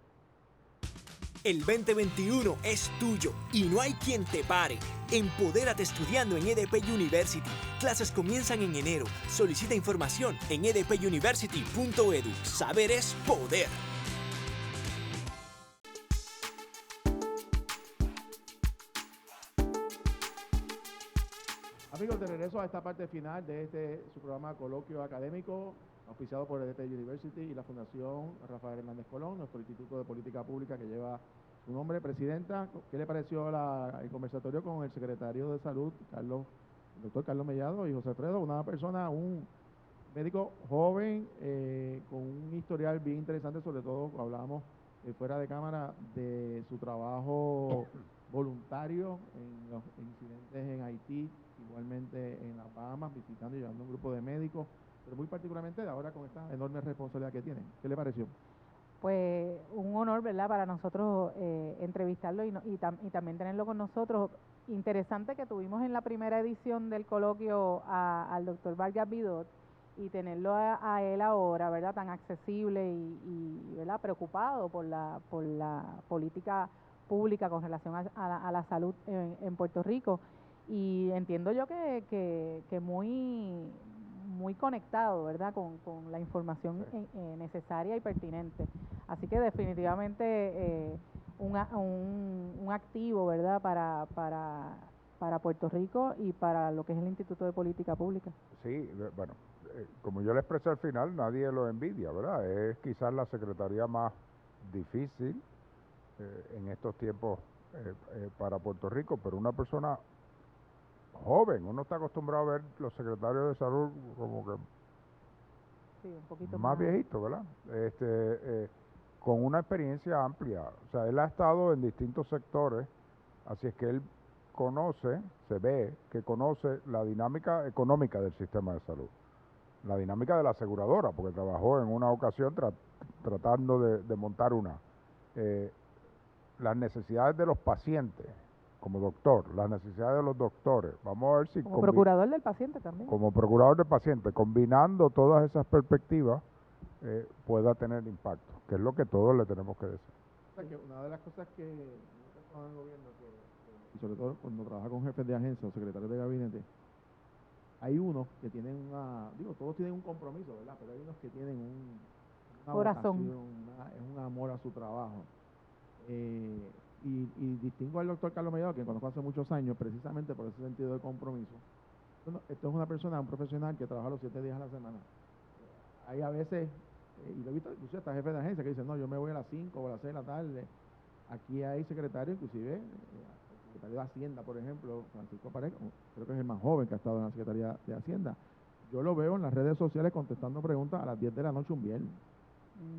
El 2021 es tuyo y no hay quien te pare. Empodérate estudiando en EDP University. Clases comienzan en enero. Solicita información en edpuniversity.edu. Saber es poder. Amigos, de regreso a esta parte final de su programa Coloquio Académico, auspiciado por EDP University y la Fundación Rafael Hernández Colón, nuestro Instituto de Política Pública que lleva su nombre. Presidenta, ¿qué le pareció el conversatorio con el secretario de Salud, el doctor Carlos Mellado y José Alfredo? Un médico joven, con un historial bien interesante, sobre todo hablamos fuera de cámara de su trabajo voluntario en los incidentes en Haití, igualmente en las Bahamas, visitando y llevando un grupo de médicos, pero muy particularmente ahora con esta enorme responsabilidad que tienen. ¿Qué le pareció? Pues un honor, ¿verdad?, para nosotros entrevistarlo y también tenerlo con nosotros. Interesante que tuvimos en la primera edición del coloquio al doctor Vargas Vidot, y tenerlo a él ahora, ¿verdad?, tan accesible y ¿verdad?, preocupado por la política pública con relación a la salud en Puerto Rico. Y entiendo yo que muy conectado, ¿verdad?, con la información necesaria y pertinente. Así que definitivamente un activo, ¿verdad?, para Puerto Rico y para lo que es el Instituto de Política Pública. Sí, bueno, como yo le expresé al final, nadie lo envidia, ¿verdad? Es quizás la secretaría más difícil en estos tiempos para Puerto Rico, pero una persona joven, uno está acostumbrado a ver los secretarios de salud como que sí, un poquito más viejitos, ¿verdad? Con una experiencia amplia, o sea, él ha estado en distintos sectores, así es que él conoce, se ve que conoce la dinámica económica del sistema de salud, la dinámica de la aseguradora, porque trabajó en una ocasión tratando de montar una, las necesidades de los pacientes, como doctor, las necesidades de los doctores. Vamos a ver si... Como procurador del paciente también. Como procurador del paciente, combinando todas esas perspectivas, pueda tener impacto, que es lo que todos le tenemos que decir. O sea, que una de las cosas que en el gobierno, y sobre todo cuando trabaja con jefes de agencia o secretarios de gabinete, hay unos que tienen todos tienen un compromiso, ¿verdad? Pero hay unos que tienen una corazón, vocación, un amor a su trabajo. Y distingo al doctor Carlos Mellado, que conozco hace muchos años, precisamente por ese sentido de compromiso. Esto es una persona, un profesional que trabaja los 7 días a la semana. Hay a veces, y lo he visto inclusive hasta jefe de agencia que dicen, no, yo me voy a las 5 o a las 6 de la tarde. Aquí hay secretarios, inclusive, el secretario de Hacienda, por ejemplo, Francisco Paredes, creo que es el más joven que ha estado en la Secretaría de Hacienda. Yo lo veo en las redes sociales contestando preguntas a las 10 de la noche un viernes.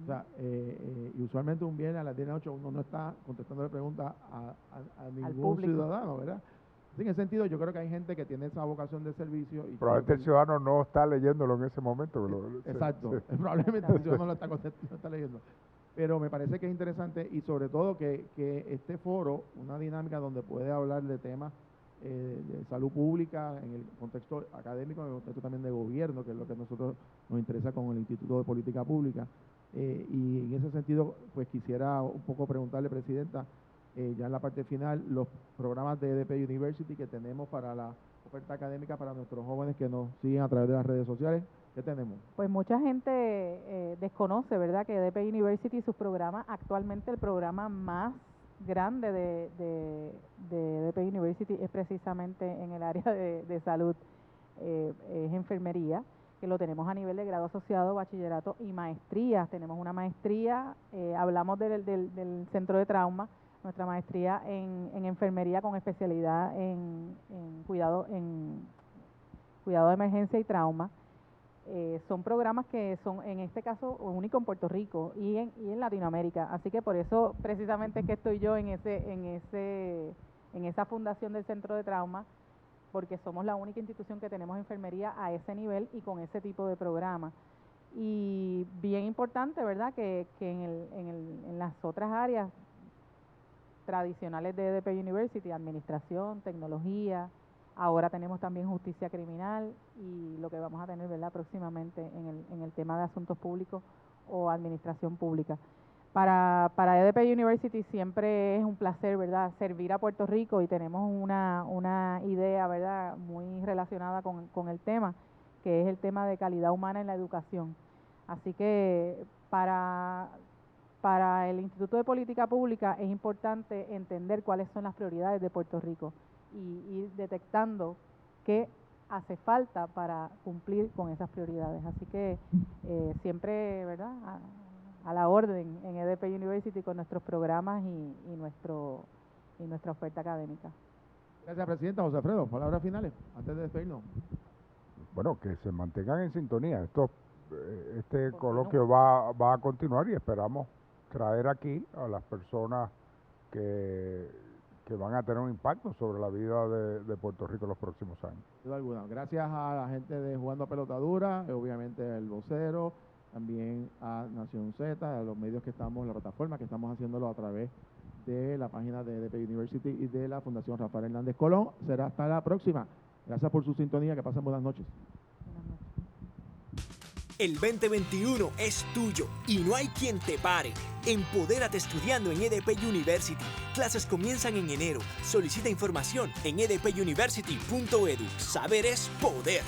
O sea, y usualmente un viernes a las 10 de la noche uno no está contestando preguntas a ningún ciudadano, ¿verdad? En ese sentido, yo creo que hay gente que tiene esa vocación de servicio. Y probablemente el ciudadano no está leyéndolo en ese momento. Exacto, probablemente el ciudadano no está leyendo. Pero me parece que es interesante y sobre todo que este foro, una dinámica donde puede hablar de temas de salud pública en el contexto académico, en el contexto también de gobierno, que es lo que a nosotros nos interesa con el Instituto de Política Pública. Y en ese sentido, pues quisiera un poco preguntarle, Presidenta, ya en la parte final, los programas de EDP University que tenemos para la oferta académica para nuestros jóvenes que nos siguen a través de las redes sociales. ¿Qué tenemos? Pues mucha gente desconoce, ¿verdad?, que EDP University y sus programas, actualmente el programa más grande de EDP University es precisamente en el área de salud, es enfermería, que lo tenemos a nivel de grado asociado, bachillerato y maestría. Tenemos una maestría, hablamos del centro de trauma, nuestra maestría en enfermería con especialidad en cuidado de emergencia y trauma. Son programas que son, en este caso, único en Puerto Rico y en Latinoamérica. Así que por eso, precisamente, es que estoy yo en esa fundación del centro de trauma, porque somos la única institución que tenemos enfermería a ese nivel y con ese tipo de programa. Y bien importante, ¿verdad?, que en las otras áreas tradicionales de EDP University, administración, tecnología, ahora tenemos también justicia criminal y lo que vamos a tener, ¿verdad?, próximamente en el tema de asuntos públicos o administración pública. Para EDP University siempre es un placer, ¿verdad?, servir a Puerto Rico y tenemos una idea, ¿verdad?, muy relacionada con el tema, que es el tema de calidad humana en la educación. Así que para el Instituto de Política Pública es importante entender cuáles son las prioridades de Puerto Rico y ir detectando qué hace falta para cumplir con esas prioridades. Así que siempre, ¿verdad?, a la orden en EDP University con nuestros programas y nuestra oferta académica. Gracias, Presidenta. José Alfredo, palabras finales antes de despedirnos. Bueno, que se mantengan en sintonía. Este coloquio va a continuar y esperamos traer aquí a las personas que van a tener un impacto sobre la vida de Puerto Rico en los próximos años. Sin duda alguna. Gracias a la gente de Jugando a Pelotadura, obviamente el vocero, también a Nación Z, a los medios que estamos, la plataforma que estamos haciéndolo a través de la página de EDP University y de la Fundación Rafael Hernández Colón. Será hasta la próxima. Gracias por su sintonía, que pasen buenas noches. El 2021 es tuyo y no hay quien te pare. Empodérate estudiando en EDP University. Clases comienzan en enero. Solicita información en edpuniversity.edu. Saber es poder.